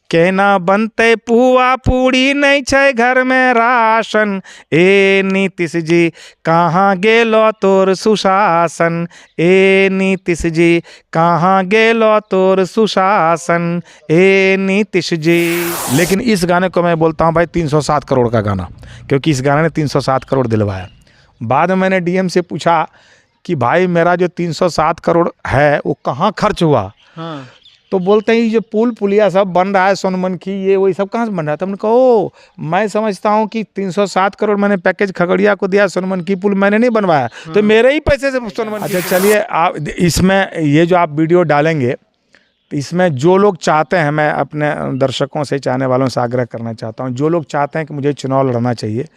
केना बनते पुआ पूरी नहीं छै घर में राशन। ए नीतीश जी कहाँ गेलो तोर सुशासन। ए नीतीश जी कहाँ गेलो तोर सुशासन। ए नीतीश जी। लेकिन इस गाने को मैं बोलता हूँ भाई 307 करोड़ का गाना, क्योंकि इस गाने ने 307 करोड़ दिलवाया। बाद में मैंने डीएम से पूछा कि भाई मेरा जो 307 करोड़ है वो कहाँ खर्च हुआ। हाँ। तो बोलते हैं ये जो पुल पुलिया सब बन रहा है सोनमनखी ये वही सब कहाँ से बन रहा है। तो हमने कहा ओ मैं समझता हूँ कि 307 करोड़ मैंने पैकेज खगड़िया को दिया, सोनमनखी पुल मैंने नहीं बनवाया। हाँ। तो मेरे ही पैसे से सोनमनखी। अच्छा चलिए, आप इसमें ये जो आप वीडियो डालेंगे तो इसमें जो लोग चाहते हैं, मैं अपने दर्शकों से चाहने वालों से आग्रह करना चाहता हूँ, जो लोग चाहते हैं कि मुझे चुनाव लड़ना चाहिए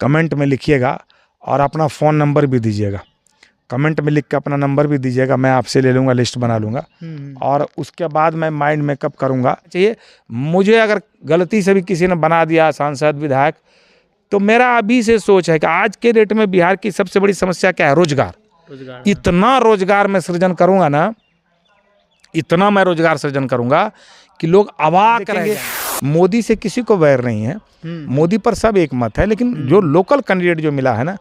कमेंट में लिखिएगा और अपना फ़ोन नंबर भी दीजिएगा। कमेंट में लिख के अपना नंबर भी दीजिएगा, मैं आपसे ले लूँगा, लिस्ट बना लूँगा और उसके बाद मैं माइंड मेकअप करूँगा। चाहिए मुझे अगर गलती से भी किसी ने बना दिया सांसद विधायक, तो मेरा अभी से सोच है कि आज के डेट में बिहार की सबसे बड़ी समस्या क्या है? रोजगार। इतना रोजगार मैं सृजन करूँगा ना, इतना मैं रोजगार सृजन करूँगा कि लोग अवाक रहेंगे। मोदी से किसी को वैर नहीं है, मोदी पर सब एक मत है, लेकिन जो लोकल कैंडिडेट जो मिला है ना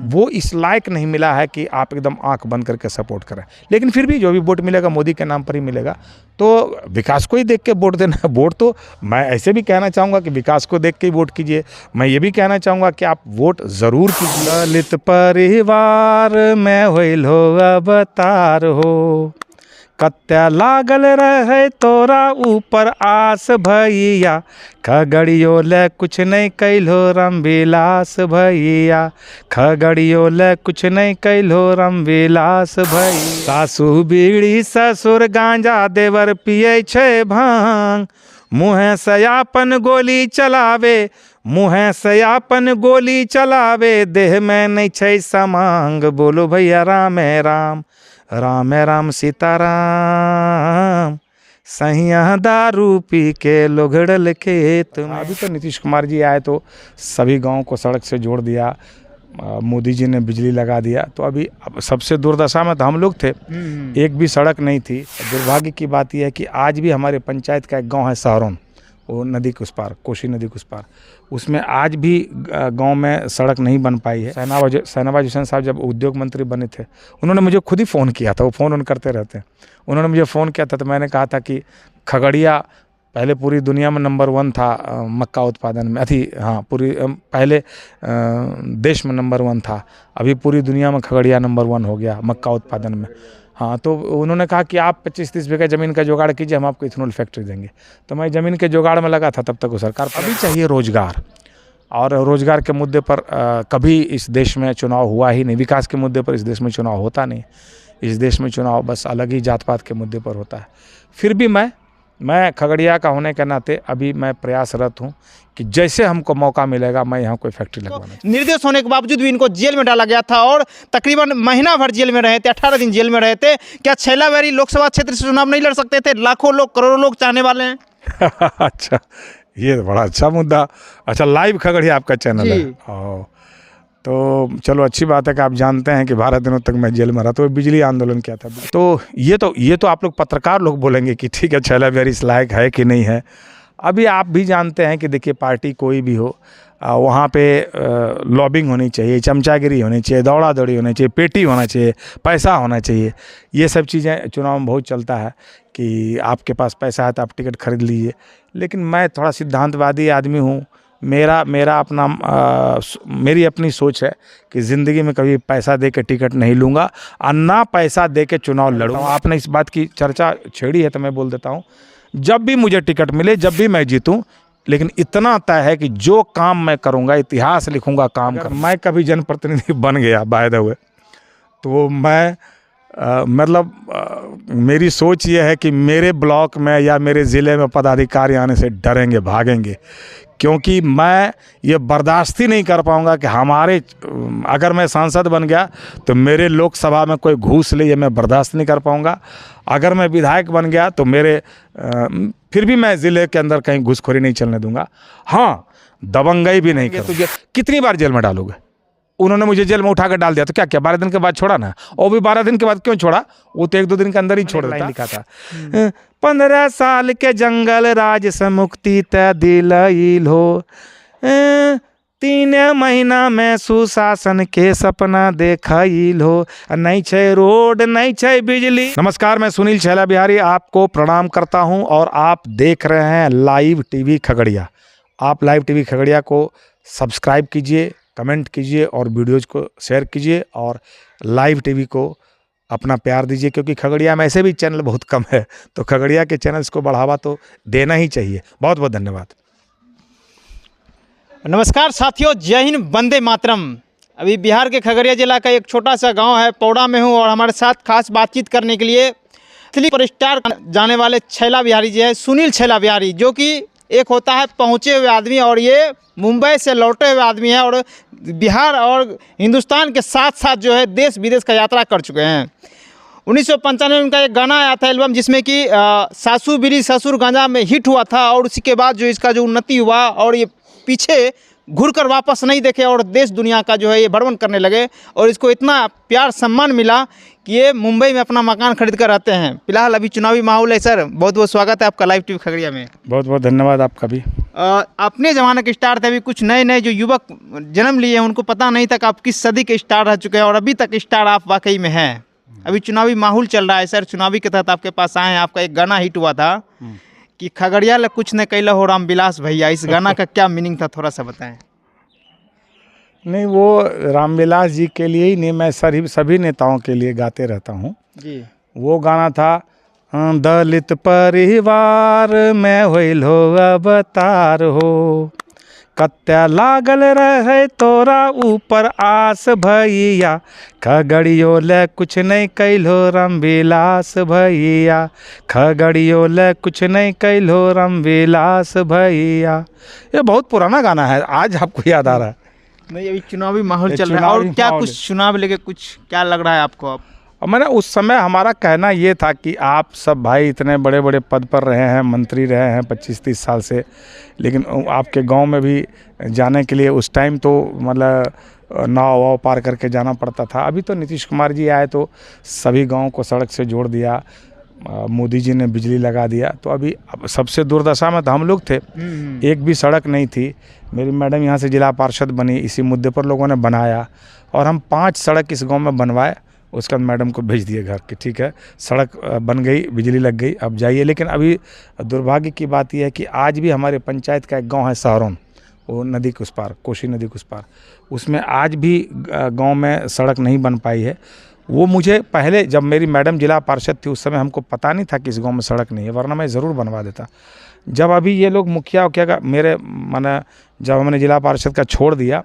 वो इस लायक नहीं मिला है कि आप एकदम आंख बंद करके सपोर्ट करें। लेकिन फिर भी जो भी वोट मिलेगा मोदी के नाम पर ही मिलेगा, तो विकास को ही देख के वोट देना। वोट तो मैं ऐसे भी कहना चाहूँगा कि विकास को देख के ही वोट कीजिए। मैं ये भी कहना चाहूँगा कि आप वोट ज़रूर कीजिए। दलित परिवार में होइल हो अवतार हो, कत्या लागल रहे तोरा ऊपर आस भैया, खगड़ियो ले कुछ नहीं कैलो रामविलास भैया, खगड़ियो ले कुछ नहीं कैलो रामविलास भैया। सासू बीड़ी ससुर गांजा देवर पिए छे भांग, मुँहे से आपन गोली चलावे, मुँहे से आपन गोली चलावे, देह में नहीं छै समांग। बोलो भैया राम राम, राम राम सीताराम, सहिया दारू पी के लोगड़ल खेत में। अभी तो नीतीश कुमार जी आए तो सभी गांव को सड़क से जोड़ दिया, मोदी जी ने बिजली लगा दिया। तो अभी सबसे दुर्दशा में तो हम लोग थे, एक भी सड़क नहीं थी। दुर्भाग्य की बात यह है कि आज भी हमारे पंचायत का एक गाँव है सहरौन, वो नदी के उस पार, कोसी नदी के उस पार, उसमें आज भी गांव में सड़क नहीं बन पाई है। शहनवाज हुसैन साहब जब उद्योग मंत्री बने थे, उन्होंने मुझे खुद ही फ़ोन किया था, वो फ़ोन ऑन करते रहते हैं। उन्होंने मुझे फ़ोन किया था तो मैंने कहा था कि खगड़िया पहले पूरी दुनिया में नंबर 1 था मक्का उत्पादन में, पूरी पहले देश में नंबर 1 था, अभी पूरी दुनिया में खगड़िया नंबर 1 हो गया मक्का उत्पादन में। हाँ, तो उन्होंने कहा कि आप 25-30 बीघा ज़मीन का जुगाड़ कीजिए, हम आपको इथेनॉल फैक्ट्री देंगे। तो मैं ज़मीन के जुगाड़ में लगा था, तब तक वो सरकार अभी चाहिए रोजगार, और रोजगार के मुद्दे पर कभी इस देश में चुनाव हुआ ही नहीं। विकास के मुद्दे पर इस देश में चुनाव होता नहीं, इस देश में चुनाव बस अलग ही जात पात के मुद्दे पर होता है। फिर भी मैं खगड़िया का होने के नाते अभी मैं प्रयासरत हूँ कि जैसे हमको मौका मिलेगा मैं यहाँ कोई फैक्ट्री लगवाना। निर्दोष होने के बावजूद भी इनको जेल में डाला गया था और तकरीबन महीना भर जेल में रहे थे, 18 दिन जेल में रहे थे। क्या छैलावेरी लोकसभा क्षेत्र से चुनाव नहीं लड़ सकते थे? लाखों लोग, करोड़ों लोग चाहने वाले हैं। अच्छा, ये बड़ा अच्छा मुद्दा। अच्छा, लाइव खगड़िया आपका चैनल है? तो चलो अच्छी बात है कि आप जानते हैं कि 12 दिनों तक मैं जेल में रहा, तो बिजली आंदोलन किया था। तो ये तो आप लोग पत्रकार लोग बोलेंगे कि ठीक है छैलावेरी इस लायक है कि नहीं है। अभी आप भी जानते हैं कि देखिए पार्टी कोई भी हो, वहाँ पे लॉबिंग होनी चाहिए, चमचागिरी होनी चाहिए, दौड़ा दौड़ी होनी चाहिए, पेटी होना चाहिए, पैसा होना चाहिए। ये सब चीज़ें चुनाव में बहुत चलता है कि आपके पास पैसा है तो आप टिकट खरीद लीजिए। लेकिन मैं थोड़ा सिद्धांतवादी आदमी हूँ। मेरी अपनी सोच है कि ज़िंदगी में कभी पैसा दे के टिकट नहीं लूँगा और ना पैसा दे के चुनाव लड़ूँगा। आपने इस बात की चर्चा छेड़ी है तो मैं बोल देता हूँ, जब भी मुझे टिकट मिले, जब भी मैं जीतूँ, लेकिन इतना तय है कि जो काम मैं करूँगा, इतिहास लिखूँगा काम का। मैं कभी जनप्रतिनिधि बन गया बाय द वे, तो मैं मेरी सोच ये है कि मेरे ब्लॉक में या मेरे ज़िले में पदाधिकारी आने से डरेंगे, भागेंगे, क्योंकि मैं ये बर्दाश्त ही नहीं कर पाऊँगा कि अगर मैं सांसद बन गया तो मेरे लोकसभा में कोई घूस ले, ये मैं बर्दाश्त नहीं कर पाऊँगा। अगर मैं विधायक बन गया तो फिर भी मैं ज़िले के अंदर कहीं घूसखोरी नहीं चलने दूंगा। हाँ, दबंगई भी नहीं करूँगा। तुझे कितनी बार जेल में डालोगे? उन्होंने मुझे जेल में उठा कर डाल दिया, तो क्या क्या 12 दिन के बाद छोड़ा ना, और भी 12 दिन के बाद क्यों छोड़ा, वो तो 1-2 दिन के अंदर ही छोड़ देता। लिखा था 15 साल के जंगल राज से मुक्ति तय दिलईल हो, 3 महीना में सुशासन के सपना देखईल हो, नहीं छे रोड नहीं छे बिजली। नमस्कार, मैं सुनील छैला बिहारी आपको प्रणाम करता हूं और आप देख रहे हैं लाइव टीवी खगड़िया। आप लाइव टीवी खगड़िया को सब्सक्राइब कीजिए, कमेंट कीजिए और वीडियोज़ को शेयर कीजिए और लाइव टीवी को अपना प्यार दीजिए, क्योंकि खगड़िया में ऐसे भी चैनल बहुत कम है, तो खगड़िया के चैनल्स को बढ़ावा तो देना ही चाहिए। बहुत बहुत धन्यवाद। नमस्कार साथियों, जय हिंद, वंदे मातरम। अभी बिहार के खगड़िया जिला का एक छोटा सा गांव है, पौड़ा में हूं और हमारे साथ खास बातचीत करने के लिए सुपर स्टार जाने वाले छैला बिहारी जी है, सुनील छैला बिहारी, जो कि एक होता है पहुंचे हुए आदमी और ये मुंबई से लौटे हुए आदमी है और बिहार और हिंदुस्तान के साथ साथ जो है देश विदेश का यात्रा कर चुके हैं। 1995 में उनका एक गाना आया था एल्बम, जिसमें कि सासू बीड़ी ससुर गांजा में हिट हुआ था और उसी के बाद जो इसका जो उन्नति हुआ और ये पीछे घुरकर वापस नहीं देखे और देश दुनिया का जो है ये भ्रमण करने लगे और इसको इतना प्यार सम्मान मिला कि ये मुंबई में अपना मकान खरीद कर रहते हैं। फिलहाल अभी चुनावी माहौल है सर, बहुत बहुत स्वागत है आपका लाइव टीवी खगड़िया में। बहुत बहुत धन्यवाद आपका भी। अपने ज़माने के स्टार थे, अभी कुछ नए नए जो युवक जन्म लिए हैं उनको पता नहीं था कि आप किस सदी के स्टार रह चुके हैं और अभी तक स्टार आप वाकई में हैं। अभी चुनावी माहौल चल रहा है सर, चुनावी के तहत आपके पास आए हैं। आपका एक गाना हिट हुआ था कि खगड़िया ल कुछ न कैला हो राम विलास भैया, इस गाना का क्या मीनिंग था, थोड़ा सा बताएं। नहीं, वो रामविलास जी के लिए ही नहीं, मैं सभी नेताओं के लिए गाते रहता हूँ जी। वो गाना था, दलित परिवार में होइल हो अवतार हो, कत्या लागल रहे तोरा ऊपर आस भैया, खगड़ियो ले कुछ नहीं कैलो रामविलास भैया, खगड़ियो ले कुछ नहीं कैलो रामविलास भैया। ये बहुत पुराना गाना है, आज आपको याद आ रहा है। नहीं, अभी चुनावी माहौल चल रहा है और क्या कुछ चुनाव लेके कुछ क्या लग रहा है आपको अब? और मैंने उस समय हमारा कहना ये था कि आप सब भाई इतने बड़े बड़े पद पर रहे हैं, मंत्री रहे हैं 25-30 साल से, लेकिन आपके गांव में भी जाने के लिए उस टाइम तो मतलब नाव वाव पार करके जाना पड़ता था। अभी तो नीतीश कुमार जी आए तो सभी गाँव को सड़क से जोड़ दिया, मोदी जी ने बिजली लगा दिया, तो अभी सबसे दुर्दशा में तो हम लोग थे, एक भी सड़क नहीं थी। मेरी मैडम यहाँ से जिला पार्षद बनी, इसी मुद्दे पर लोगों ने बनाया और हम 5 सड़क इस गांव में बनवाए। उसके बाद मैडम को भेज दिए घर कि ठीक है सड़क बन गई, बिजली लग गई, अब जाइए। लेकिन अभी दुर्भाग्य की बात यह है कि आज भी हमारे पंचायत का एक गाँव है सहरौन, वो नदी के उस पार, कोसी नदी के उस पार, उसमें आज भी गाँव में सड़क नहीं बन पाई है। वो मुझे पहले जब मेरी मैडम जिला पार्षद थी उस समय हमको पता नहीं था कि इस गांव में सड़क नहीं है, वरना मैं ज़रूर बनवा देता। जब अभी ये लोग मुखिया क्या मेरे माने जब हमने जिला पार्षद का छोड़ दिया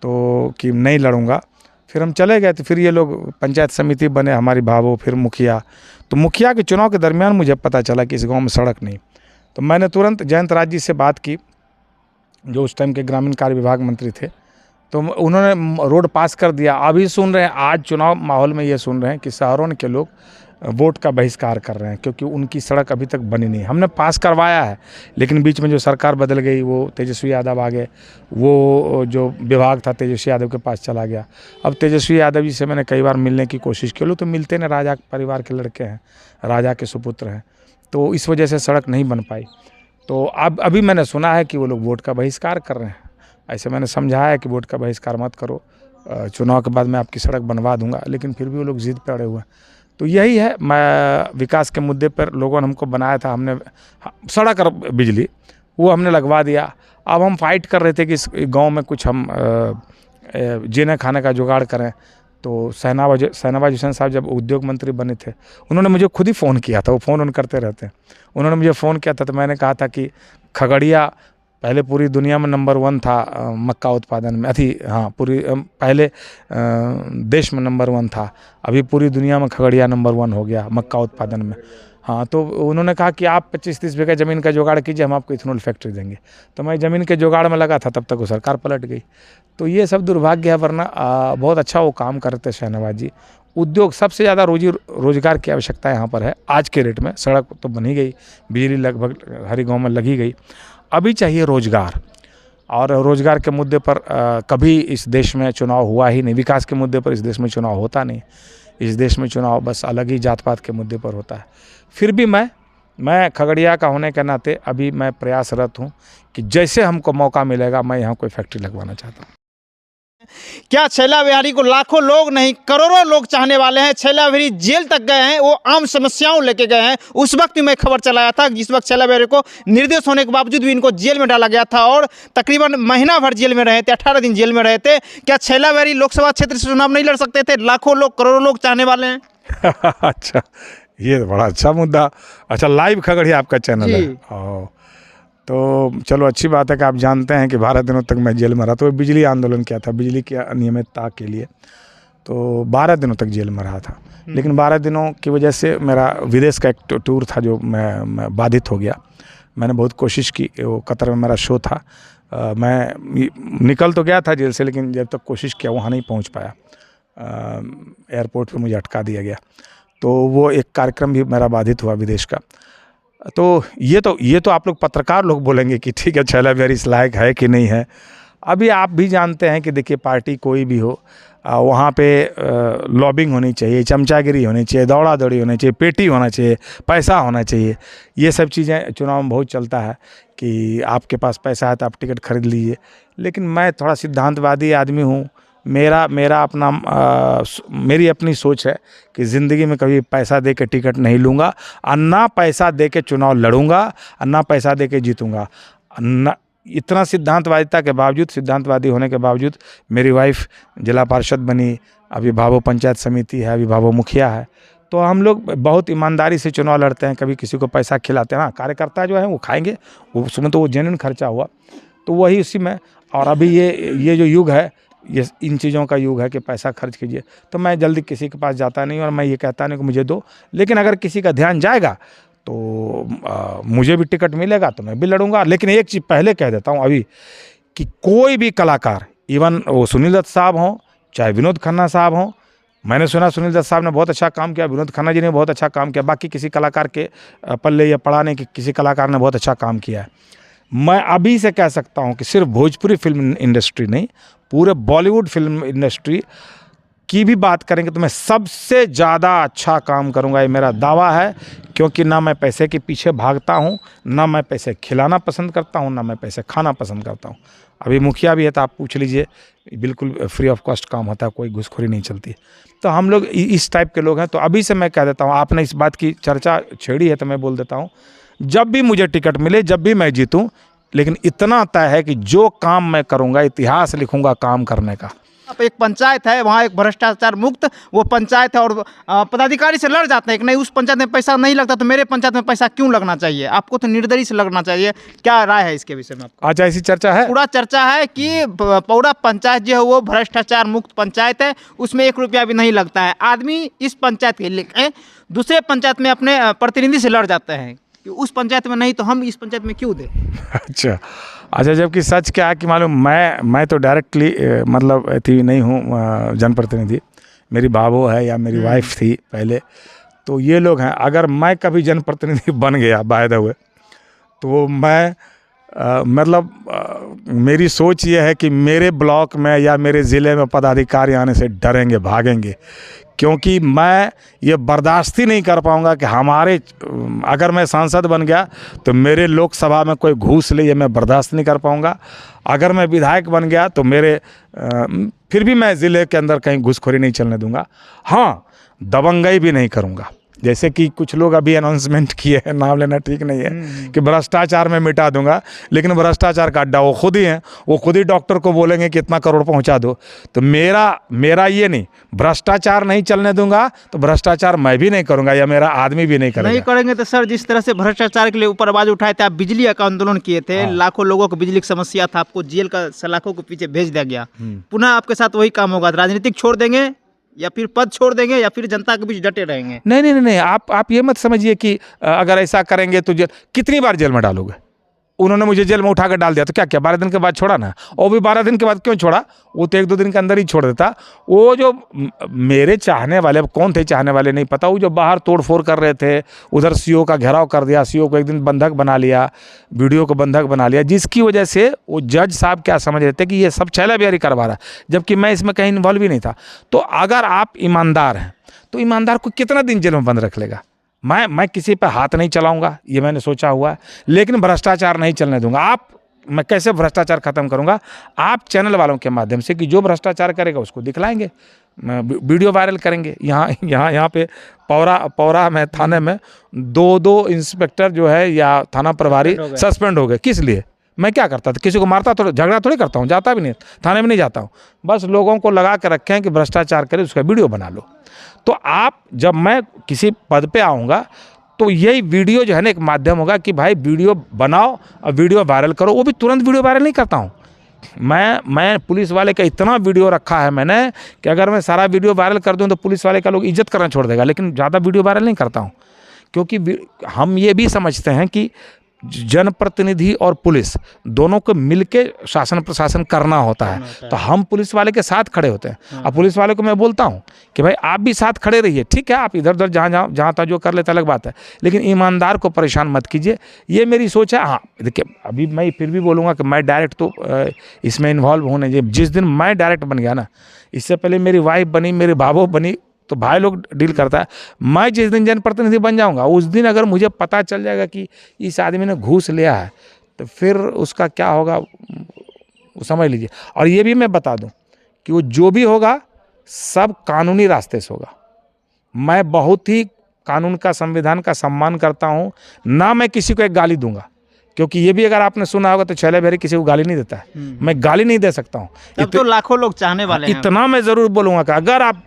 तो कि नहीं लड़ूंगा, फिर हम चले गए, तो फिर ये लोग पंचायत समिति बने, हमारी भावो, फिर मुखिया। तो मुखिया के चुनाव के दरमियान मुझे पता चला कि इस गाँव में सड़क नहीं, तो मैंने तुरंत जयंत राज जी से बात की, जो उस टाइम के ग्रामीण कार्य विभाग मंत्री थे, तो उन्होंने रोड पास कर दिया। अभी सुन रहे हैं, आज चुनाव माहौल में ये सुन रहे हैं कि सहरौन के लोग वोट का बहिष्कार कर रहे हैं क्योंकि उनकी सड़क अभी तक बनी नहीं। हमने पास करवाया है, लेकिन बीच में जो सरकार बदल गई, वो तेजस्वी यादव आ गए, वो जो विभाग था तेजस्वी यादव के पास चला गया। अब तेजस्वी यादव जी से मैंने कई बार मिलने की कोशिश की, लोग तो मिलते ना, राजा परिवार के लड़के हैं, राजा के सुपुत्र हैं, तो इस वजह से सड़क नहीं बन पाई। तो अब अभी मैंने सुना है कि वो लोग वोट का बहिष्कार कर रहे हैं। ऐसे मैंने समझाया है कि वोट का बहिष्कार मत करो, चुनाव के बाद मैं आपकी सड़क बनवा दूंगा, लेकिन फिर भी वो लोग जिद पे अड़े हुए हैं। तो यही है, मैं विकास के मुद्दे पर लोगों ने हमको बनाया था, हमने सड़क और बिजली वो हमने लगवा दिया। अब हम फाइट कर रहे थे कि इस गांव में कुछ हम जीने खाने का जुगाड़ करें। तो शहनवाज हुसैन साहब जब उद्योग मंत्री बने थे, उन्होंने मुझे खुद ही फ़ोन किया था, वो फ़ोन करते रहते हैं। उन्होंने मुझे फ़ोन किया था, तो मैंने कहा था कि खगड़िया पहले पूरी दुनिया में नंबर 1 था मक्का उत्पादन में, पूरी पहले देश में नंबर 1 था, अभी पूरी दुनिया में खगड़िया नंबर 1 हो गया मक्का उत्पादन में। तो उन्होंने कहा कि आप 25-30 बीघा ज़मीन का जुगाड़ कीजिए, हम आपको इथेनॉल फैक्ट्री देंगे। तो मैं ज़मीन के जुगाड़ में लगा था, तब तक वो सरकार पलट गई। तो ये सब दुर्भाग्य है, वरना बहुत अच्छा वो काम करते शहनवाज जी। उद्योग सबसे ज़्यादा रोजगार की आवश्यकता यहाँ पर है आज के रेट में। सड़क तो बन ही गई, बिजली लगभग हर गाँव में लगी गई, अभी चाहिए रोजगार। और रोज़गार के मुद्दे पर कभी इस देश में चुनाव हुआ ही नहीं। विकास के मुद्दे पर इस देश में चुनाव होता नहीं। इस देश में चुनाव बस अलग ही जात पात के मुद्दे पर होता है। फिर भी मैं खगड़िया का होने के नाते अभी मैं प्रयासरत हूँ कि जैसे हमको मौका मिलेगा मैं यहाँ कोई फैक्ट्री लगवाना चाहता हूँ। क्या छैला बिहारी को लाखों लोग नहीं करोड़ों लोग चाहने वाले हैं। छैला बिहारी जेल तक गए हैं, वो आम समस्याओं लेके गए हैं। उस वक्त भी मैं खबर चलाया था जिस वक्त छैला बिहारी को निर्दोष होने के बावजूद भी इनको जेल में डाला गया था और तकरीबन महीना भर जेल में रहे थे, 18 दिन जेल में रहे थे। क्या छैला बिहारी लोकसभा क्षेत्र से चुनाव नहीं लड़ सकते थे? लाखों लोग करोड़ों लोग चाहने वाले हैं। अच्छा, ये बड़ा अच्छा मुद्दा। अच्छा, लाइव खगड़िया आपका चैनल है? तो चलो अच्छी बात है कि आप जानते हैं कि 12 दिनों तक मैं जेल में रहा। तो बिजली आंदोलन किया था, बिजली की अनियमितता के लिए, तो 12 दिनों तक जेल में रहा था। लेकिन 12 दिनों की वजह से मेरा विदेश का एक टूर था जो मैं बाधित हो गया। मैंने बहुत कोशिश की, वो कतर में मेरा शो था। मैं निकल तो गया था जेल से, लेकिन जब तक कोशिश किया वहाँ नहीं पहुँच पाया। एयरपोर्ट पर मुझे अटका दिया गया। तो वो एक कार्यक्रम भी मेरा बाधित हुआ विदेश का। तो ये तो आप लोग पत्रकार लोग बोलेंगे कि ठीक है छैला बिहारी इस लायक है कि नहीं है। अभी आप भी जानते हैं कि देखिए पार्टी कोई भी हो, वहाँ पे लॉबिंग होनी चाहिए, चमचागिरी होनी चाहिए, दौड़ा दौड़ी होनी चाहिए, पेटी होना चाहिए, पैसा होना चाहिए। ये सब चीज़ें चुनाव में बहुत चलता है कि आपके पास पैसा है तो आप टिकट खरीद लीजिए। लेकिन मैं थोड़ा सिद्धांतवादी आदमी हूँ। मेरा अपना मेरी अपनी सोच है कि ज़िंदगी में कभी पैसा दे के टिकट नहीं लूँगा और ना पैसा दे के चुनाव लड़ूंगा और ना पैसा दे के जीतूँगा। इतना सिद्धांतवादिता के बावजूद, सिद्धांतवादी होने के बावजूद मेरी वाइफ जिला पार्षद बनी, अभी भाभो पंचायत समिति है, अभी भाभो मुखिया है। तो हम लोग बहुत ईमानदारी से चुनाव लड़ते हैं, कभी किसी को पैसा खिलाते हैं। हाँ, कार्यकर्ता जो है वो खाएंगे, उसमें तो वो जेन्युइन खर्चा हुआ तो वही उसी में। और अभी ये जो युग है, ये इन चीज़ों का युग है कि पैसा खर्च कीजिए। तो मैं जल्दी किसी के पास जाता नहीं और मैं ये कहता नहीं कि मुझे दो। लेकिन अगर किसी का ध्यान जाएगा तो मुझे भी टिकट मिलेगा तो मैं भी लड़ूंगा। लेकिन एक चीज़ पहले कह देता हूँ अभी कि कोई भी कलाकार, इवन वो सुनील दत्त साहब हों चाहे विनोद खन्ना साहब हों, मैंने सुना सुनील दत्त साहब ने बहुत अच्छा काम किया, विनोद खन्ना जी ने बहुत अच्छा काम किया, बाकी किसी कलाकार के पल्ले या पड़ा नहीं कि किसी कलाकार ने बहुत अच्छा काम किया है। मैं अभी से कह सकता हूं कि सिर्फ भोजपुरी फिल्म इंडस्ट्री नहीं, पूरे बॉलीवुड फिल्म इंडस्ट्री की भी बात करेंगे तो मैं सबसे ज़्यादा अच्छा काम करूंगा, ये मेरा दावा है। क्योंकि ना मैं पैसे के पीछे भागता हूं, ना मैं पैसे खिलाना पसंद करता हूं, ना मैं पैसे खाना पसंद करता हूं। अभी मुखिया भी है तो आप पूछ लीजिए, बिल्कुल फ्री ऑफ कॉस्ट काम होता है, कोई घुसखोरी नहीं चलती। तो हम लोग इस टाइप के लोग हैं। तो अभी से मैं कह देता हूँ, आपने इस बात की चर्चा छेड़ी है तो मैं बोल देता हूँ, जब भी मुझे टिकट मिले, जब भी मैं जीतूं, लेकिन इतना तय है कि जो काम मैं करूंगा इतिहास लिखूंगा काम करने का। आप एक पंचायत है, वहाँ एक भ्रष्टाचार मुक्त वो पंचायत है और पदाधिकारी से लड़ जाते हैं कि नहीं उस पंचायत में पैसा नहीं लगता तो मेरे पंचायत में पैसा क्यों लगना चाहिए, आपको तो निर्दयी से लगना चाहिए। क्या राय है इसके विषय में आपका? अच्छा, ऐसी चर्चा है? पूरा चर्चा है कि पौड़ा पंचायत जो है वो भ्रष्टाचार मुक्त पंचायत है, उसमें 1 रुपया भी नहीं लगता है। आदमी इस पंचायत के लिए दूसरे पंचायत में अपने प्रतिनिधि से लड़ जाते हैं कि उस पंचायत में नहीं तो हम इस पंचायत में क्यों दें। अच्छा, जबकि सच क्या है कि मालूम, मैं तो डायरेक्टली मतलब थी नहीं हूँ जनप्रतिनिधि, मेरी भाभो है या मेरी वाइफ थी पहले। तो ये लोग हैं, अगर मैं कभी जनप्रतिनिधि बन गया बाय द वे, तो मैं मेरी सोच ये है कि मेरे ब्लॉक में या मेरे ज़िले में पदाधिकारी आने से डरेंगे, भागेंगे। क्योंकि मैं ये बर्दाश्त ही नहीं कर पाऊंगा कि अगर मैं सांसद बन गया तो मेरे लोकसभा में कोई घूस ले, ये मैं बर्दाश्त नहीं कर पाऊंगा। अगर मैं विधायक बन गया तो फिर भी मैं ज़िले के अंदर कहीं घूसखोरी नहीं चलने दूंगा। हाँ, दबंगई भी नहीं करूंगा। जैसे कि कुछ लोग अभी अनाउंसमेंट किए हैं, नाम लेना ठीक नहीं है, कि भ्रष्टाचार में मिटा दूंगा। लेकिन भ्रष्टाचार का अड्डा वो खुद ही हैं, वो खुद ही डॉक्टर को बोलेंगे कि इतना करोड़ पहुंचा दो। तो मेरा ये नहीं, भ्रष्टाचार नहीं चलने दूंगा तो भ्रष्टाचार मैं भी नहीं करूंगा या मेरा आदमी भी नहीं करेगा। नहीं करेंगे तो सर, जिस तरह से भ्रष्टाचार के लिए ऊपर आवाज उठाए थे, आप बिजली का आंदोलन किए थे, लाखों लोगों को बिजली की समस्या था, आपको जेल का सलाखों के पीछे भेज दिया गया, पुनः आपके साथ वही काम होगा। राजनीतिक छोड़ देंगे या फिर पद छोड़ देंगे या फिर जनता के बीच डटे रहेंगे? नहीं, आप ये मत समझिए कि अगर ऐसा करेंगे तो कितनी बार जेल में डालोगे? उन्होंने मुझे जेल में उठा कर डाल दिया, तो क्या किया, 12 दिन के बाद छोड़ा ना। और भी 12 दिन के बाद क्यों छोड़ा, वो तो 1-2 दिन के अंदर ही छोड़ देता। वो जो मेरे चाहने वाले, अब कौन थे चाहने वाले नहीं पता, वो जो बाहर तोड़ फोड़ कर रहे थे, उधर सीओ का घेराव कर दिया, सीओ को एक दिन बंधक बना लिया, वीडियो को बंधक बना लिया, जिसकी वजह से वो जज साहब क्या समझ रहे थे कि ये सब छैला बिहारी करवा रहा है, जबकि मैं इसमें कहीं इन्वॉल्व ही नहीं था। तो अगर आप ईमानदार हैं तो ईमानदार को कितना दिन जेल में बंद रख लेगा। मैं किसी पर हाथ नहीं चलाऊंगा, ये मैंने सोचा हुआ है, लेकिन भ्रष्टाचार नहीं चलने दूंगा। मैं कैसे भ्रष्टाचार खत्म करूंगा, आप चैनल वालों के माध्यम से, कि जो भ्रष्टाचार करेगा उसको दिखलाएंगे, वीडियो वायरल करेंगे। यहाँ पे पौरा में थाने में 2 इंस्पेक्टर जो है या थाना प्रभारी सस्पेंड हो गए। किस लिए? मैं क्या करता था, किसी को मारता थोड़ा, झगड़ा थोड़ी करता हूँ, जाता भी नहीं, थाने में नहीं जाता हूँ, बस लोगों को लगा के रखें कि भ्रष्टाचार करे, उसका वीडियो बना लो। तो आप, जब मैं किसी पद पे आऊँगा तो यही वीडियो जो है ना एक माध्यम होगा कि भाई वीडियो बनाओ और वीडियो वायरल करो। वो भी तुरंत वीडियो वायरल नहीं करता हूँ मैं पुलिस वाले का इतना वीडियो रखा है मैंने कि अगर मैं सारा वीडियो वायरल कर दूँ तो पुलिस वाले का लोग इज्जत करना छोड़ देगा, लेकिन ज़्यादा वीडियो वायरल नहीं करता हूँ, क्योंकि हम ये भी समझते हैं कि जनप्रतिनिधि और पुलिस दोनों को मिलके शासन प्रशासन करना होता है। तो हम पुलिस वाले के साथ खड़े होते हैं। अब पुलिस वाले को मैं बोलता हूं कि भाई आप भी साथ खड़े रहिए, ठीक है, आप इधर उधर जहाँ था जो कर लेता अलग बात है, लेकिन ईमानदार को परेशान मत कीजिए, ये मेरी सोच है। हाँ देखिए, अभी मैं फिर भी बोलूँगा कि मैं डायरेक्ट तो इसमें इन्वॉल्व होने, जिस दिन मैं डायरेक्ट बन गया ना, इससे पहले मेरी वाइफ बनी, मेरी बाबू बनी, तो भाई लोग डील करता है। मैं जिस दिन जनप्रतिनिधि बन जाऊंगा उस दिन अगर मुझे पता चल जाएगा कि इस आदमी ने घूस लिया है, तो फिर उसका क्या होगा वो समझ लीजिए। और ये भी मैं बता दूं कि वो जो भी होगा सब कानूनी रास्ते से होगा। मैं बहुत ही कानून का, संविधान का सम्मान करता हूं, ना मैं किसी को एक गाली दूंगा, क्योंकि ये भी अगर आपने सुना होगा तो छैला बिहारी किसी को गाली नहीं देता है। मैं गाली नहीं दे सकता हूँ। तब तो लाखों लोग चाहने वाले हैं। इतना मैं ज़रूर बोलूँगा कि अगर आप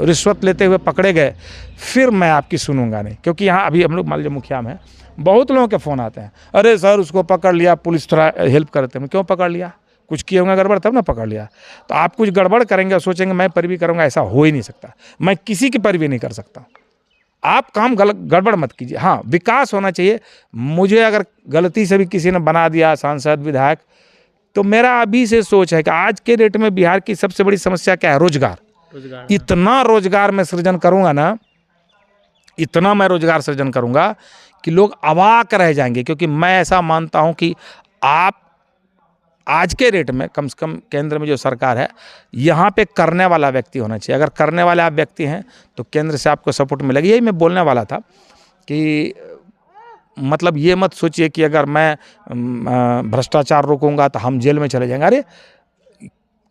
रिश्वत लेते हुए पकड़े गए फिर मैं आपकी सुनूंगा नहीं, क्योंकि यहाँ अभी हम लोग मान लीजिए मुखिया में बहुत लोगों के फ़ोन आते हैं, अरे सर उसको पकड़ लिया, पुलिस थोड़ा हेल्प करते हैं। क्यों पकड़ लिया? कुछ किए होंगे गड़बड़, तब ना पकड़ लिया। तो आप कुछ गड़बड़ करेंगे और सोचेंगे मैं पैरवी करूँगा, ऐसा हो ही नहीं सकता। मैं किसी की पैरवी नहीं कर सकता। आप काम गड़बड़ मत कीजिए। हाँ, विकास होना चाहिए। मुझे अगर गलती से भी किसी ने बना दिया सांसद, विधायक, तो मेरा अभी से सोच है कि आज के डेट में बिहार की सबसे बड़ी समस्या क्या है? रोजगार। इतना रोजगार मैं सृजन करूंगा ना, इतना मैं रोजगार सृजन करूंगा कि लोग अवाक रह जाएंगे। क्योंकि मैं ऐसा मानता हूं कि आप आज के रेट में कम से कम केंद्र में जो सरकार है, यहाँ पे करने वाला व्यक्ति होना चाहिए। अगर करने वाले आप व्यक्ति हैं तो केंद्र से आपको सपोर्ट मिलेगी। यही मैं बोलने वाला था कि मतलब ये मत सोचिए कि अगर मैं भ्रष्टाचार रोकूंगा तो हम जेल में चले जाएंगे। अरे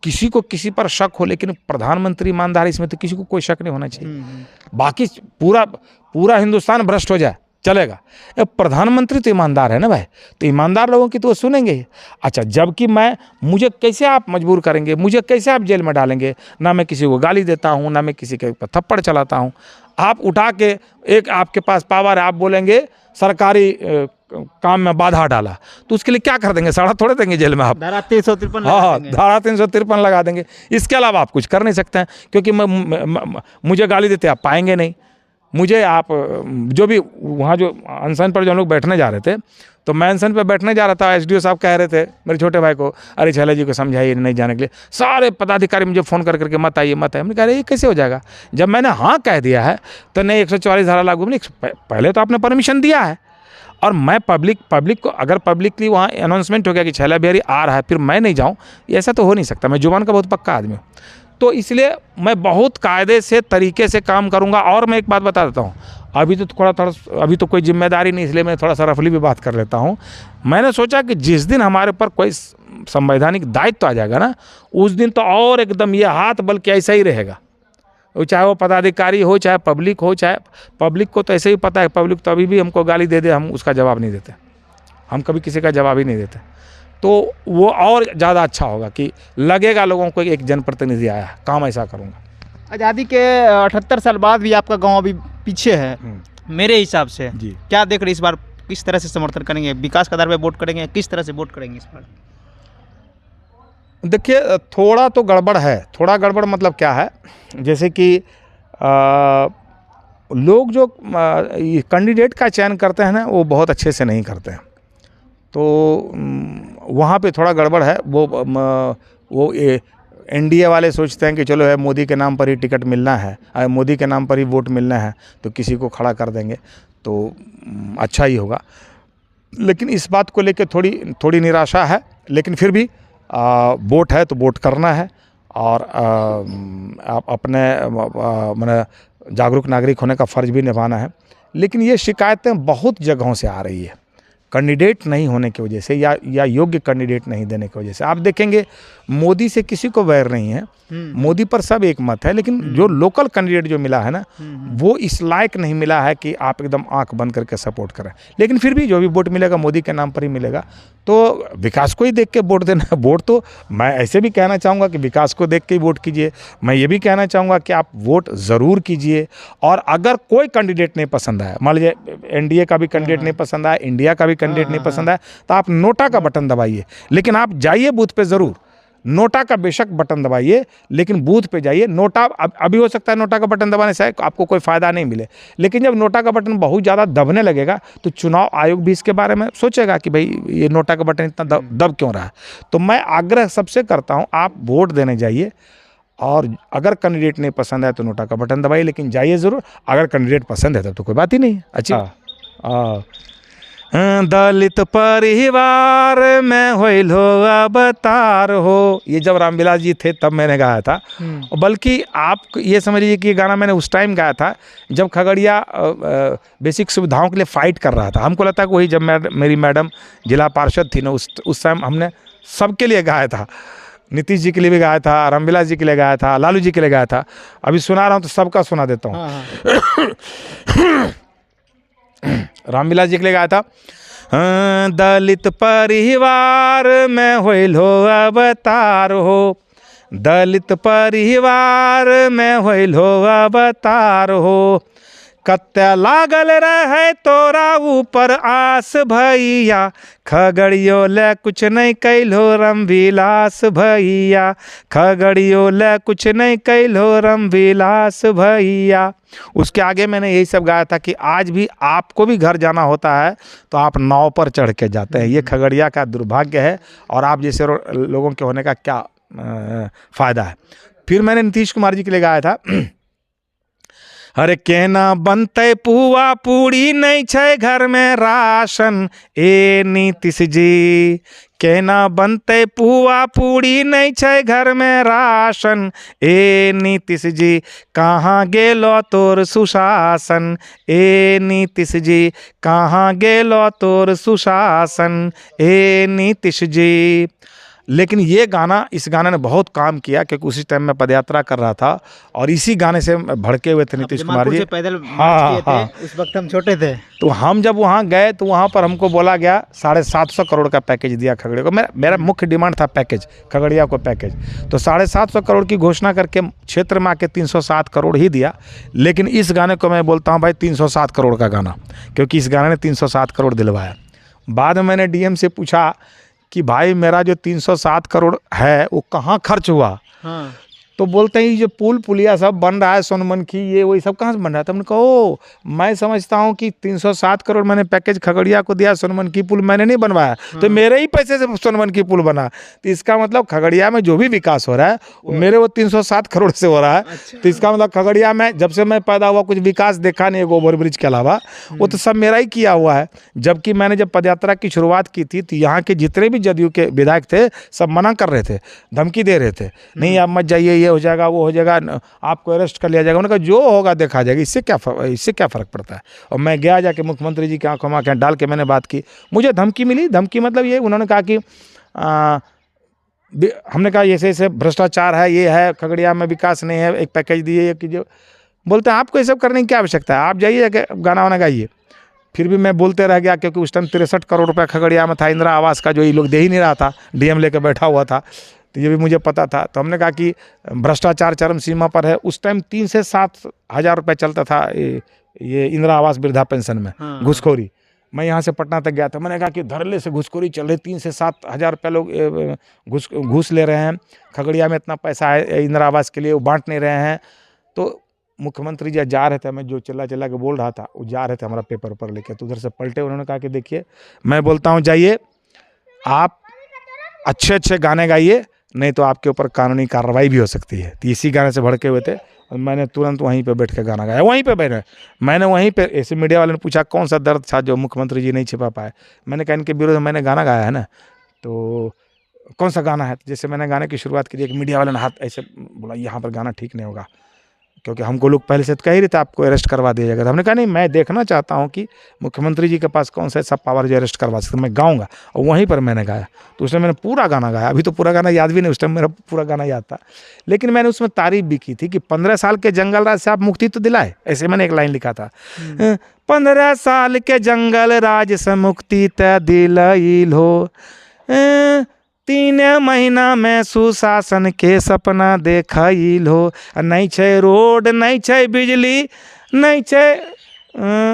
किसी को किसी पर शक हो, लेकिन प्रधानमंत्री ईमानदार, इसमें तो किसी को कोई शक नहीं होना चाहिए। बाकी पूरा हिंदुस्तान भ्रष्ट हो जाए चलेगा, प्रधानमंत्री तो ईमानदार है ना भाई, तो ईमानदार लोगों की तो वो सुनेंगे ही। अच्छा, जबकि मुझे कैसे आप मजबूर करेंगे, मुझे कैसे आप जेल में डालेंगे? ना मैं किसी को गाली देता हूँ, ना मैं किसी के ऊपर थप्पड़ चलाता हूँ। आप उठा के, एक आपके पास पावर है, आप बोलेंगे सरकारी काम में बाधा डाला, तो उसके लिए क्या कर देंगे? सड़ा थोड़े देंगे जेल में आप। धारा 353। हाँ, धारा 353 लगा देंगे। इसके अलावा आप कुछ कर नहीं सकते हैं, क्योंकि मुझे गाली देते आप पाएंगे नहीं। मुझे आप जो भी वहाँ जो अनशन पर जो हम लोग बैठने जा रहे थे, तो मैं अनशन पर बैठने जा रहा था, एसडीओ साहब कह रहे थे मेरे छोटे भाई को, अरे छैला जी को समझाइए नहीं जाने के लिए। सारे पदाधिकारी मुझे फ़ोन कर करके मत आइए मत आइए। मैंने कहा अरे ये कैसे हो जाएगा? जब मैंने हाँ कह दिया है तो नहीं 144 धारा लागू नहीं, पहले तो आपने परमिशन दिया है। और मैं पब्लिक को, अगर पब्लिकली वहाँ अनाउंसमेंट हो गया कि छैला बिहारी आ रहा है, फिर मैं नहीं जाऊँ, ऐसा तो हो नहीं सकता। मैं जुबान का बहुत पक्का आदमी हूँ, तो इसलिए मैं बहुत कायदे से, तरीके से काम करूंगा। और मैं एक बात बता देता हूं, अभी तो कोई जिम्मेदारी नहीं, इसलिए मैं थोड़ा सा रफली भी बात कर लेता हूं। मैंने सोचा कि जिस दिन हमारे ऊपर कोई संवैधानिक दायित्व आ जाएगा ना, उस दिन तो और एकदम ये हाथ बल के ऐसा ही रहेगा। चाहे वो पदाधिकारी हो, चाहे पब्लिक हो, चाहे पब्लिक को तो ऐसे ही पता है, पब्लिक तो अभी भी हमको गाली दे दे, हम उसका जवाब नहीं देते। हम कभी किसी का जवाब ही नहीं देते। तो वो और ज़्यादा अच्छा होगा कि लगेगा लोगों को एक जनप्रतिनिधि आया है, काम ऐसा करूँगा। आज़ादी के 78 साल बाद भी आपका गांव अभी पीछे है मेरे हिसाब से जी। क्या देख रहे इस बार किस तरह से समर्थन करेंगे? विकास के आधार पे वोट करेंगे, किस तरह से वोट करेंगे इस बार? देखिए, थोड़ा तो गड़बड़ है। थोड़ा गड़बड़ मतलब क्या है, जैसे कि लोग जो कैंडिडेट का चयन करते हैं ना, वो बहुत अच्छे से नहीं करते हैं। तो वहाँ पे थोड़ा गड़बड़ है। वो एनडीए वाले सोचते हैं कि चलो है मोदी के नाम पर ही टिकट मिलना है, मोदी के नाम पर ही वोट मिलना है, तो किसी को खड़ा कर देंगे तो अच्छा ही होगा। लेकिन इस बात को लेकर थोड़ी निराशा है। लेकिन फिर भी वोट है तो वोट करना है और आप अपने माने जागरूक नागरिक होने का फ़र्ज़ भी निभाना है। लेकिन ये शिकायतें बहुत जगहों से आ रही है, कैंडिडेट नहीं होने की वजह से या योग्य कैंडिडेट नहीं देने की वजह से। आप देखेंगे मोदी से किसी को वैर नहीं है, मोदी पर सब एक मत है, लेकिन जो लोकल कैंडिडेट जो मिला है ना, वो इस लायक नहीं मिला है कि आप एकदम आंख बंद करके सपोर्ट करें। लेकिन फिर भी जो भी वोट मिलेगा मोदी के नाम पर ही मिलेगा, तो विकास को ही देख के वोट देना। वोट तो मैं ऐसे भी कहना चाहूँगा कि विकास को देख के ही वोट कीजिए। मैं ये भी कहना चाहूँगा कि आप वोट ज़रूर कीजिए। और अगर कोई कैंडिडेट नहीं पसंद आया, मान लीजिए एनडीए का भी कैंडिडेट नहीं पसंद आया, इंडिया का भी कैंडिडेट नहीं पसंद आया, तो आप नोटा का बटन दबाइए। लेकिन आप जाइए बूथ पे ज़रूर, नोटा का बेशक बटन दबाइए, लेकिन बूथ पे जाइए। नोटा अभी हो सकता है नोटा का बटन दबाने से आपको कोई फ़ायदा नहीं मिले, लेकिन जब नोटा का बटन बहुत ज़्यादा दबने लगेगा तो चुनाव आयोग भी इसके बारे में सोचेगा कि भाई ये नोटा का बटन इतना दब क्यों रहा है। तो मैं आग्रह सबसे करता हूँ, आप वोट देने जाइए और अगर कैंडिडेट नहीं पसंद है तो नोटा का बटन दबाइए, लेकिन जाइए ज़रूर। अगर कैंडिडेट पसंद है तब तो कोई बात ही नहीं है। अच्छा, दलित परिवार में होइल हो अवतार हो, ये जब रामविलास जी थे तब मैंने गाया था। बल्कि आप ये समझ लीजिए कि ये गाना मैंने उस टाइम गाया था जब खगड़िया बेसिक सुविधाओं के लिए फ़ाइट कर रहा था। हमको लगता है कि वही जब मेरी मैडम जिला पार्षद थी ना, उस टाइम हमने सबके लिए गाया था। नीतीश जी के लिए भी गाया था, रामविलास जी के लिए गाया था, लालू जी के लिए गाया था। अभी सुना रहा हूँ तो सबका सुना देता हूँ। रामविलास जी के लिए गाया था, दलित परिवार में होइल हो अवतार हो, दलित परिवार में होइल हो अवतार हो, कत्या लागल रहे तोरा ऊपर आस भैया, खगड़ियो ले कुछ नहीं कैलो रामविलास भैया, खगड़ियो ले कुछ नहीं कैलो रामविलास भैया। उसके आगे मैंने यही सब गाया था कि आज भी आपको भी घर जाना होता है तो आप नाव पर चढ़ के जाते हैं। ये खगड़िया का दुर्भाग्य है और आप जैसे लोगों के होने का क्या फ़ायदा है। फिर मैंने नीतीश कुमार जी के लिए गाया था, अरे केना बनते पुआ पूड़ी नहीं छे घर में राशन, ए नीतीश जी केना बनते पुआ पूड़ी नहीं छे घर में राशन, ए नीतीश जी कहाँ गेलो तोर सुशासन, ए नीतीश जी कहाँ गेलो तोर सुशासन, ए नीतीश जी। लेकिन ये गाना, इस गाने ने बहुत काम किया क्योंकि उसी टाइम में पदयात्रा कर रहा था और इसी गाने से भड़के हुए थे नीतीश कुमार जी। पैदल मार्च किए थे, उस वक्त हम छोटे थे। तो हम जब वहाँ गए तो वहाँ पर हमको बोला गया 750 करोड़ का पैकेज दिया खगड़िया को। मेरा मुख्य डिमांड था पैकेज, खगड़िया को पैकेज। तो 750 करोड़ की घोषणा करके क्षेत्र में आके 307 करोड़ ही दिया। लेकिन इस गाने को मैं बोलता हूँ भाई 307 करोड़ का गाना, क्योंकि इस गाने ने 307 करोड़ दिलवाया। बाद में मैंने डीएम से पूछा कि भाई मेरा जो 307 करोड़ है वो कहाँ खर्च हुआ। हाँ। तो बोलते हैं जो पुल पुलिया सब बन रहा है, सोनमनखी ये वही सब कहाँ से बन रहा है। तो हमने कहा ओ, मैं समझता हूँ कि 307 करोड़ मैंने पैकेज खगड़िया को दिया, सोनमनखी पुल मैंने नहीं बनवाया। तो मेरे ही पैसे से सोनमनखी पुल बना। तो इसका मतलब खगड़िया में जो भी विकास हो रहा है वो मेरे वो 307 करोड़ से हो रहा है। अच्छा। तो इसका मतलब खगड़िया में जब से मैं पैदा हुआ कुछ विकास देखा नहीं है ओवर ब्रिज के अलावा, वो तो सब मेरा ही किया हुआ है। जबकि मैंने जब पदयात्रा की शुरुआत की थी तो यहाँ के जितने भी जदयू के विधायक थे सब मना कर रहे थे, धमकी दे रहे थे, नहीं आप मत जाइए, हो जाएगा वो हो जाएगा, आपको अरेस्ट कर लिया जाएगा। उन्होंने कहा जो होगा देखा जाएगा, इससे क्या फ़र्क पड़ता है। और मैं गया जाके मुख्यमंत्री जी की आंखों में आंखें डाल के मैंने बात की। मुझे धमकी मिली, धमकी मतलब ये उन्होंने कहा कि हमने कहा ऐसे ऐसे भ्रष्टाचार है, ये है, खगड़िया में विकास नहीं है, एक पैकेज दिए कीजिए। बोलते हैं आपको ये सब करने की क्या आवश्यकता है, आप जाइए गाना वाना गाइए। फिर भी मैं बोलते रह गया क्योंकि उस टाइम 63 करोड़ रुपया खगड़िया में था इंदिरा आवास का, जो ये लोग दे ही नहीं रहा था, डीएम लेकर बैठा हुआ था। तो ये भी मुझे पता था। तो हमने कहा कि भ्रष्टाचार चरम सीमा पर है। उस टाइम 3 से 7 हज़ार रुपये चलता था ये इंदिरा आवास वृद्धा पेंशन में। हाँ। घूसखोरी, मैं यहाँ से पटना तक गया था, मैंने कहा कि धड़ल्ले से घूसखोरी चल रही, 3 से 7 हज़ार रुपये लोग घूस ले रहे हैं, खगड़िया में इतना पैसा है इंदिरा आवास के लिए, वो बांट नहीं रहे हैं। तो मुख्यमंत्री जी जा रहे थे, मैं जो चिल्ला के बोल रहा था वो जा रहे थे हमारा पेपर लेके, तो उधर से पलटे, उन्होंने कहा कि देखिए मैं बोलता हूँ जाइए आप अच्छे अच्छे गाने गाइए, नहीं तो आपके ऊपर कानूनी कार्रवाई भी हो सकती है। तो इसी गाने से भड़के हुए थे और मैंने तुरंत वहीं पे बैठ के गाना गाया, वहीं पे बैठे। मैंने वहीं पे, ऐसे मीडिया वाले ने पूछा कौन सा दर्द था जो मुख्यमंत्री जी नहीं छिपा पाए। मैंने कहा इनके विरोध में मैंने गाना गाया है ना, तो कौन सा गाना है। तो जैसे मैंने गाने की शुरुआत की, एक मीडिया वाले ने हाथ ऐसे बोला, यहाँ पर गाना ठीक नहीं होगा, क्योंकि हमको लोग पहले से तो कह ही रहे थे आपको अरेस्ट करवा दिया जाएगा। तो हमने कहा नहीं, मैं देखना चाहता हूँ कि मुख्यमंत्री जी के पास कौन सा ऐसा पावर जो अरेस्ट करवा सकते, मैं गाऊंगा। और वहीं पर मैंने गाया, तो उसमें मैंने पूरा गाना गाया। अभी तो पूरा गाना याद भी नहीं, उस टाइम मेरा पूरा गाना याद था, लेकिन मैंने उसमें तारीफ भी की थी कि 15 साल के जंगल राज से आप मुक्ति तो दिलाए, ऐसे मैंने एक लाइन लिखा था। 15 साल के जंगल राज से मुक्ति तय दिलाइल हो, 3 महीना में सुशासन के सपना देखाइल हो। नहीं छै रोड, नहीं छै बिजली, नहीं छै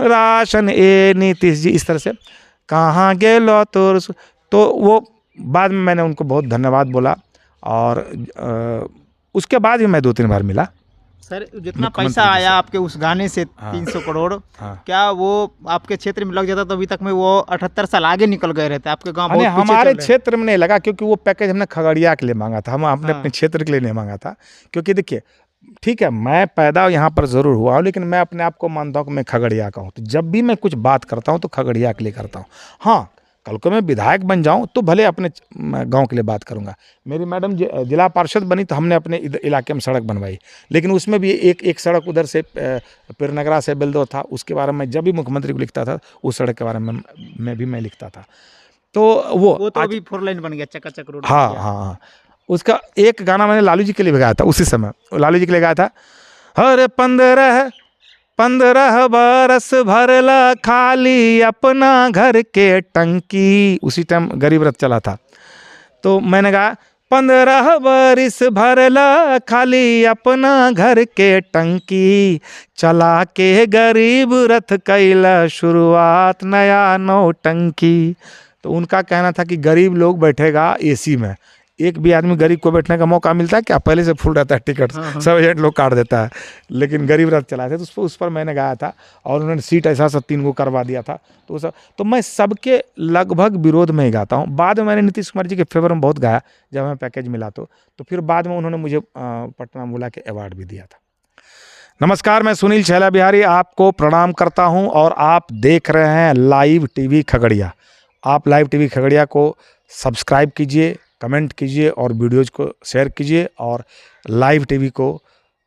राशन, ए नीतीश जी, इस तरह से कहाँ गेलो तो वो बाद में मैंने उनको बहुत धन्यवाद बोला। और उसके बाद ही मैं 2-3 बार मिला। सर, जितना पैसा आया आपके उस गाने से, 300 करोड़, क्या वो आपके क्षेत्र में लग जाता तो अभी तक में वो 78 साल आगे निकल गए रहते? आपके गांव बहुत पीछे हमारे क्षेत्र में नहीं लगा, क्योंकि वो पैकेज हमने खगड़िया के लिए मांगा था, हम अपने क्षेत्र के लिए नहीं मांगा था। क्योंकि देखिए, ठीक है, मैं पैदा यहाँ पर ज़रूर हुआ हूँ, लेकिन मैं अपने आप को मानता हूँ कि मैं खगड़िया का हूँ। तो जब भी मैं कुछ बात करता हूँ तो खगड़िया के लिए करता हूँ। हाँ, कल को मैं विधायक बन जाऊं तो भले अपने गांव के लिए बात करूंगा। मेरी मैडम जिला पार्षद बनी तो हमने अपने इलाके में सड़क बनवाई, लेकिन उसमें भी एक सड़क उधर से पीरनगरा से बेलदौर था, उसके बारे में जब भी मुख्यमंत्री को लिखता था उस सड़क के बारे में मैं लिखता था। तो वो तो अभी 4 लाइन बन गया, चकाचक रोड। हाँ, उसका एक गाना मैंने लालू जी के लिए गाया था, उसी समय लालू जी के लिए गाया था। हर 15 बरस भरला खाली अपना घर के टंकी, उसी टाइम गरीब रथ चला था। तो मैंने कहा 15 बरस भरला खाली अपना घर के टंकी, चला के गरीब रथ कैला शुरुआत नया नौटंकी। तो उनका कहना था कि गरीब लोग बैठेगा एसी में, एक भी आदमी गरीब को बैठने का मौका मिलता है क्या? पहले से फुल रहता है टिकट, सब एजेंट लोग काट देता है, लेकिन गरीब रथ चलाए थे। तो उस पर मैंने गाया था और उन्होंने सीट ऐसा 3 को करवा दिया था। तो मैं सबके लगभग विरोध में ही गाता हूँ। बाद में मैंने नीतीश कुमार जी के फेवर में बहुत गाया, जब हमें पैकेज मिला तो फिर बाद में उन्होंने मुझे पटना बुला के अवार्ड भी दिया था। नमस्कार, मैं सुनील छैला बिहारी आपको प्रणाम करता हूँ और आप देख रहे हैं लाइव टीवी खगड़िया। आप लाइव टीवी खगड़िया को सब्सक्राइब कीजिए, कमेंट कीजिए और वीडियोज़ को शेयर कीजिए और लाइव टीवी को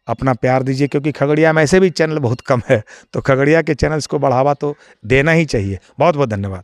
अपना प्यार दीजिए, क्योंकि खगड़िया में ऐसे भी चैनल बहुत कम है, तो खगड़िया के चैनल्स को बढ़ावा तो देना ही चाहिए। बहुत बहुत धन्यवाद।